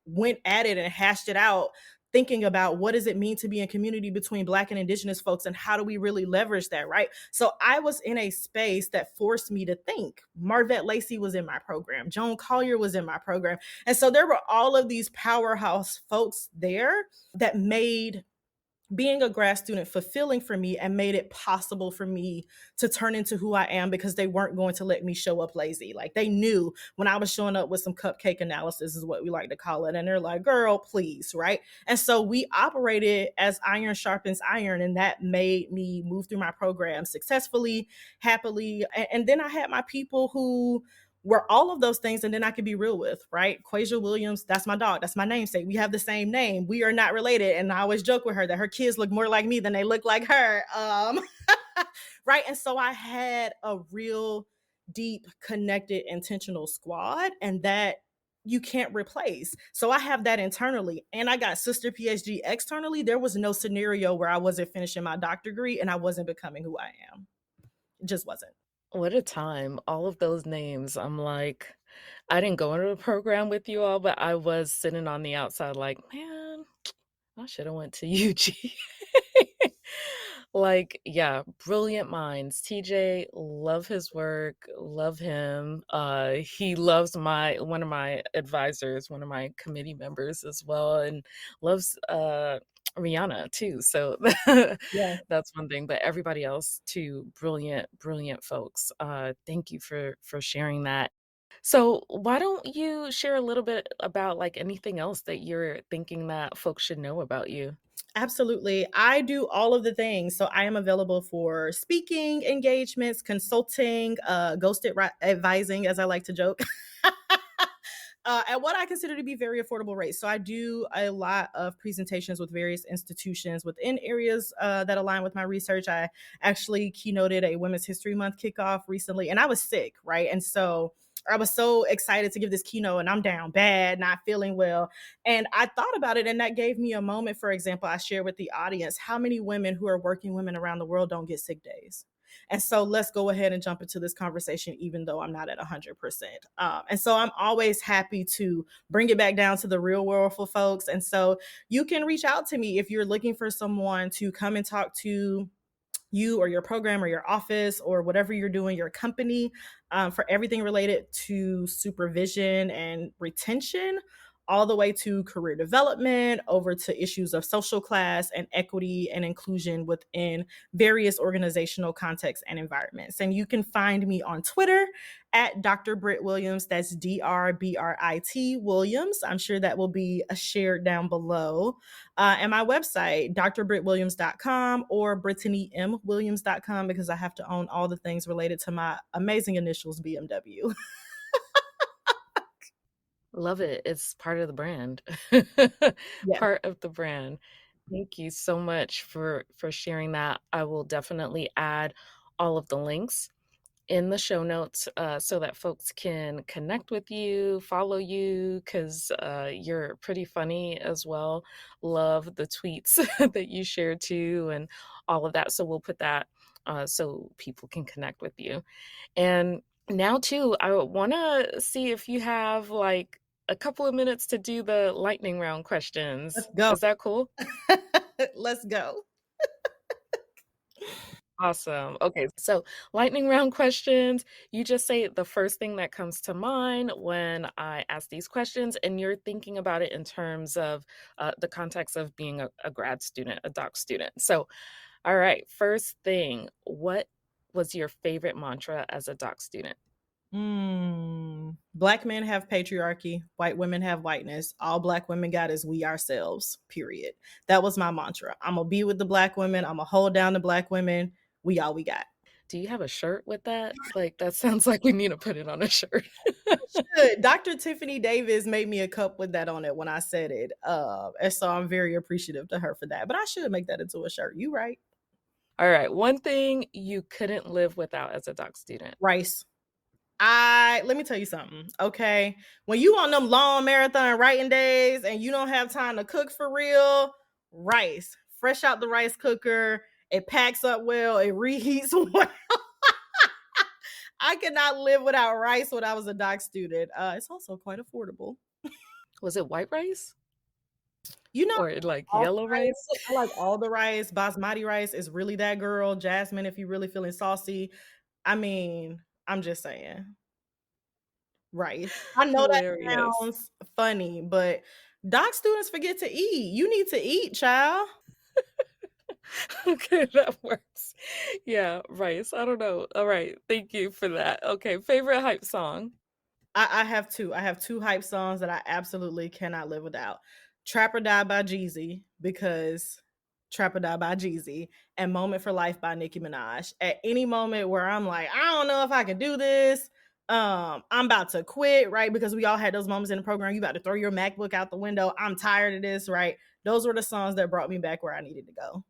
went at it and hashed it out, thinking about what does it mean to be in community between Black and indigenous folks, and how do we really leverage that, right? So I was in a space that forced me to think. Marvette Lacey was in my program. Joan Collier was in my program. And so there were all of these powerhouse folks there that made being a grad student fulfilling for me and made it possible for me to turn into who I am, because they weren't going to let me show up lazy. Like, they knew when I was showing up with some cupcake analysis, is what we like to call it. And they're like, girl, please, right? And so we operated as iron sharpens iron, and that made me move through my program successfully, happily. And then I had my people who were all of those things, and then I could be real with, right? Quasia Williams, that's my dog, that's my namesake. We have the same name. We are not related, and I always joke with her that her kids look more like me than they look like her. Right? And so I had a real deep, connected, intentional squad, and that you can't replace. So I have that internally, and I got sister PhD externally. There was no scenario where I wasn't finishing my doctorate degree and I wasn't becoming who I am. It just wasn't. What a time. All of those names. I'm like, I didn't go into the program with you all, but I was sitting on the outside like, man, I should have went to UG. Like, yeah, brilliant minds. TJ, love his work, love him. He loves one of my advisors, one of my committee members as well, and loves Rihanna too. So Yeah. that's one thing. But everybody else too, brilliant, brilliant folks. Thank you for sharing that. So why don't you share a little bit about like anything else that you're thinking that folks should know about you? Absolutely. I do all of the things. So I am available for speaking engagements, consulting, ghosted advising, as I like to joke. At what I consider to be very affordable rates. So I do a lot of presentations with various institutions within areas that align with my research. I actually keynoted a Women's History Month kickoff recently, and I was sick, right? And so I was so excited to give this keynote, and I'm down bad, not feeling well. And I thought about it, and that gave me a moment. For example, I shared with the audience how many women who are working women around the world don't get sick days. And so let's go ahead and jump into this conversation, even though I'm not at 100%. And so I'm always happy to bring it back down to the real world for folks. And so you can reach out to me if you're looking for someone to come and talk to you or your program or your office or whatever you're doing, your company, for everything related to supervision and retention, all the way to career development, over to issues of social class and equity and inclusion within various organizational contexts and environments. And you can find me on Twitter at Dr. Britt Williams. That's DRBRIT Williams. I'm sure that will be shared down below. And my website, drbrittwilliams.com or BrittanyMWilliams.com, because I have to own all the things related to my amazing initials, BMW. Love it. It's part of the brand. Yeah. Part of the brand. Thank you so much for sharing that. I will definitely add all of the links in the show notes so that folks can connect with you, follow you, because you're pretty funny as well. Love the tweets that you share too, and all of that. So we'll put that so people can connect with you. And now too, I want to see if you have like a couple of minutes to do the lightning round questions. Let's go. Is that cool? Let's go. Awesome. Okay, so lightning round questions. You just say the first thing that comes to mind when I ask these questions, and you're thinking about it in terms of the context of being a grad student, a doc student. So, all right, first thing, what was your favorite mantra as a doc student? Black men have patriarchy, white women have whiteness. All Black women got is we ourselves, period. That was my mantra. I'm going to be with the Black women. I'm going to hold down the Black women. We all we got. Do you have a shirt with that? Like, that sounds like we need to put it on a shirt. Good. Dr. Tiffany Davis made me a cup with that on it when I said it. And so I'm very appreciative to her for that. But I should make that into a shirt. You right. All right, one thing you couldn't live without as a doc student. Rice. Let me tell you something, okay? When you on them long marathon writing days and you don't have time to cook for real, rice. Fresh out the rice cooker, it packs up well, it reheats well. I could not live without rice when I was a doc student. It's also quite affordable. Was it white rice You know, or like all yellow the rice, rice? I like all the rice. Basmati rice is really that girl. Jasmine, if you're really feeling saucy. I mean, I'm just saying. Rice. I know that Hilarious. sounds funny, but doc students forget to eat. You need to eat, child. Okay, that works. Yeah, rice. I don't know. All right, thank you for that. Okay, favorite hype song? I have two. I have two hype songs that I absolutely cannot live without. Trap or Die by Jeezy, because Trap or Die by Jeezy, and Moment for Life by Nicki Minaj. At any moment where I'm like, I don't know if I can do this, I'm about to quit, right? Because we all had those moments in the program. You about to throw your MacBook out the window. I'm tired of this, right? Those were the songs that brought me back where I needed to go.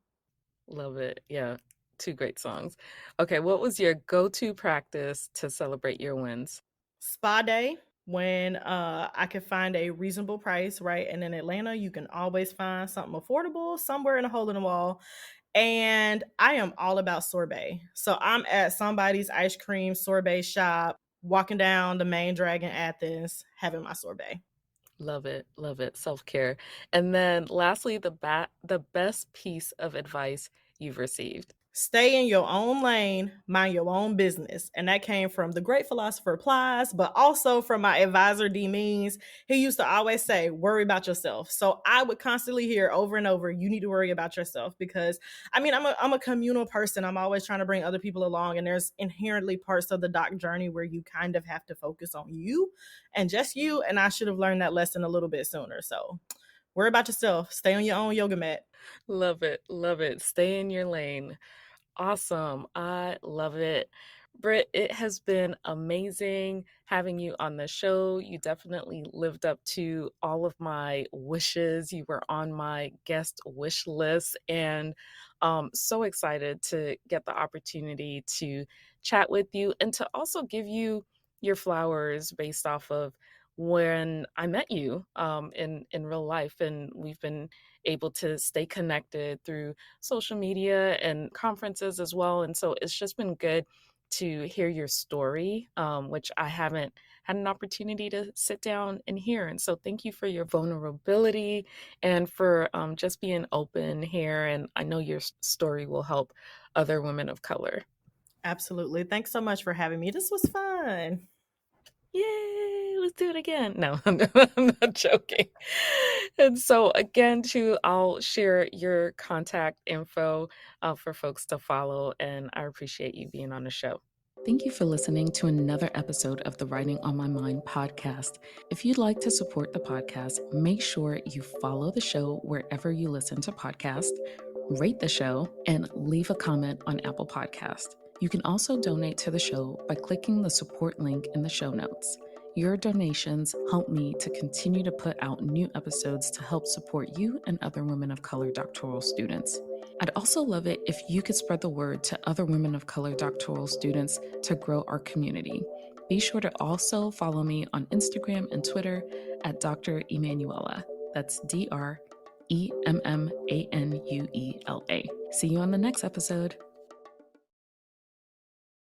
Love it. Yeah, two great songs. Okay, what was your go-to practice to celebrate your wins? Spa day, when I could find a reasonable price, right? And in Atlanta, you can always find something affordable somewhere in a hole in the wall. And I am all about sorbet. So I'm at somebody's ice cream sorbet shop, walking down the main drag in Athens, having my sorbet. Love it. Love it. Self-care. And then lastly, the best piece of advice you've received. Stay in your own lane, mind your own business. And that came from the great philosopher Plies, but also from my advisor, D Means. He used to always say, worry about yourself. So I would constantly hear over and over, you need to worry about yourself, because I mean, I'm a communal person. I'm always trying to bring other people along. And there's inherently parts of the doc journey where you kind of have to focus on you and just you. And I should have learned that lesson a little bit sooner. So worry about yourself. Stay on your own yoga mat. Love it. Love it. Stay in your lane. Awesome. I love it. Britt, it has been amazing having you on the show. You definitely lived up to all of my wishes. You were on my guest wish list, and so excited to get the opportunity to chat with you and to also give you your flowers based off of when I met you in real life, and we've been able to stay connected through social media and conferences as well. And so it's just been good to hear your story, which I haven't had an opportunity to sit down and hear. And so thank you for your vulnerability and for just being open here. And I know your story will help other women of color. Absolutely. Thanks so much for having me. This was fun. Yay, let's do it again. No, I'm not joking. And so again, too, I'll share your contact info for folks to follow, and I appreciate you being on the show. Thank you for listening to another episode of the Writing on My Mind podcast. If you'd like to support the podcast, make sure you follow the show wherever you listen to podcasts, rate the show, and leave a comment on Apple Podcast. You can also donate to the show by clicking the support link in the show notes. Your donations help me to continue to put out new episodes to help support you and other women of color doctoral students. I'd also love it if you could spread the word to other women of color doctoral students to grow our community. Be sure to also follow me on Instagram and Twitter at Dr. Emmanuela. That's DrEmmanuela. See you on the next episode.